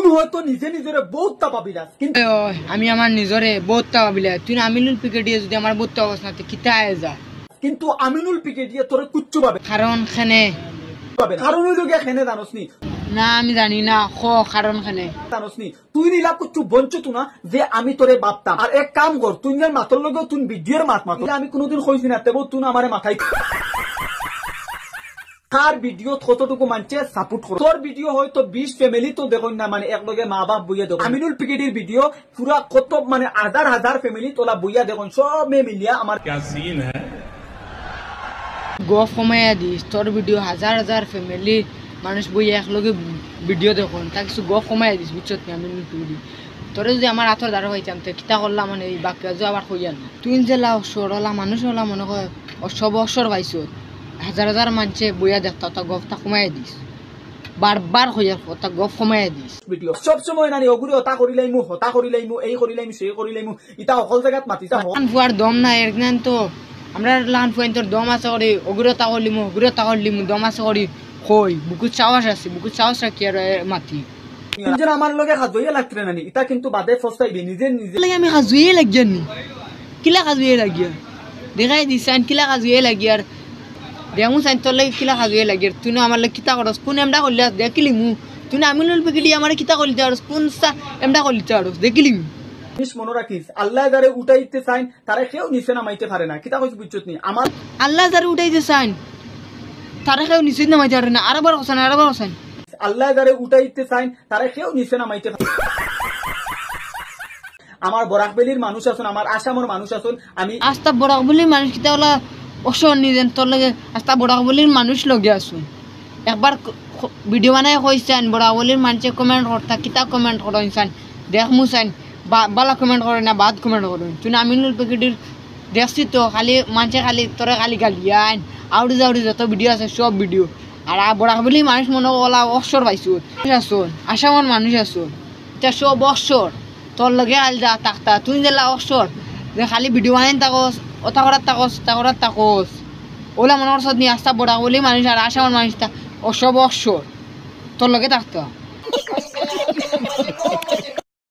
তুই হয়তো নিজে নিজরে বহুত পাবিলাস, কিন্তু আমি আমার নিজরে বহুত পাবিলা। তুই আমিনুল পিকেটিয়ে যদি আমার বহুত অবস্থা কিতা আয় যা, কিন্তু আমিনুল পিকেটিয়ে তোরে কুচ্ছু পাবে কারণ খানে কারণ ওই লোকে খেনে জানোস নি না, আমি জানি না কারণ খানে জানোস নি তুই নিলা কুচ্ছু বঞ্চিত না যে আমি তোরে বাপতাম। আর এক কাম কর, তুই মাতর লগে তুই ভিডিওর মাত আমি কোনোদিন কইছি না তেবো তুই আমার মাথায় তার ভিডিও কতটুকু মানছে সাপোর্ট করো। তোর ভিডিও হয়তো 20 ফ্যামিলি তো দেখো না, মানে একলগে মা বাপ বইয়া দেখো। আমিনুল পিকেটির ভিডিও পুরা কত মানে হাজার হাজার ফ্যামিলি তোলা বইয়া দেখো, সব মে মিলিয়া আমার গফ কমাইয়া দিস। তোর ভিডিও হাজার হাজার ফ্যামিলি মানুষ বইয়া একলগে ভিডিও দেখুন, তা কিছু গফ কমাইয়া দিস বুঝছত নি। আমিনুল পিকেটি তোরে যদি আমার হাতর দ্বারা হইতাম তো কিতা করলাম মানে এই বাক্য আবার কইয়া না। তুই যে অসর হলা মানুষ হলা মনে কর সব অসর পাইছ, হাজার হাজার মানুষে বইয়া দেখতা তা গফটা কমাইয়া দিস, বারবার হইয়া তা গফ কমাইয়া দিস। ভিডিও সব সময় নানি অগুরি হতা করিলাইমু এই করিলাইমু সেই করিলাইমু, ইটা অকল জায়গাত মাতিছা ফুয়ার দম নাই এর তো আমরা লান ফুয়াইন তোর দম আছে করি অগুরতা করলিমু দম আছে করি কই বুকুত সাহস আছে, বুকুত সাহস রাখি আর মাতি আমার লগে খাজইয়া লাগতে নানি, ইটা কিন্তু বাদে ফস্তাইবি নিজে নিজে। আমি খাজুয়ে লাগিয়া নি, কিলা খাজুয়ে লাগিয়া দেখাই দিছান, কিলা খাজুয়ে লাগিয়ার দেখমু চাই তোর লাগে কিলা খাজুয়ে লাগিয়ার। তুই আমার লাগে কিতা করস, কোন এমডা করলি দেখিলিমু। তুই আমিনুল পিকেটি আমার কিতা করলি আর কোন এমডা করলি আর দেখিলিমু। মনে রাখিস, আল্লাহ যারে উঠাইতে চাইন তারা কেউ নিচে নামাইতে পারে না। কিতা কইছ বুঝছত নি, আমার আল্লাহ যারে উঠাইতে চাইন তারা কেউ নিচে নামাইতে পারে না। আরেকবার হোসেন আল্লাহ যারে উঠাইতে চাইন তারা কেউ নিচে নামাইতে পারে। আমার বরাকবেলির মানুষ আছেন, আমার আসামের মানুষ আছেন, আমি আস্তা বরাকবেলির মানুষ কিতা হলা অসর নিজেন তোর লাগে আস্তা বরাকবেলির মানুষ লগে আসুন। একবার ভিডিও বানাই কইছেন বরাকবেলির মানুষে কমেন্ট করতা, কিতা কমেন্ট করেন দেখমু চাইন বালা কমেন্ট করে না বাদ কমেন্ট করেন। তুই আমিনুল পিকেটির দেখছি তো খালি মানুষে খালি তোরা খালি গালিয়ান আউড়ি যাউড়ি যত ভিডিও আছে সব ভিডিও। আর বরাকবেলির মানুষ মনে ওলা অসর পাইছো আসুন, আসামের মানুষ আসুন, এটা সব অসর তোর লগে আল যা তাকতা। তুই জেলা অসর যে খালি ভিডিও বানাই তাকস ওটা করার তাকস ওলা মনে করছ নি আস্তা বরাকবেলির মানুষ আর আসামের মানুষ অসব অসর তোর লগে থাকতো।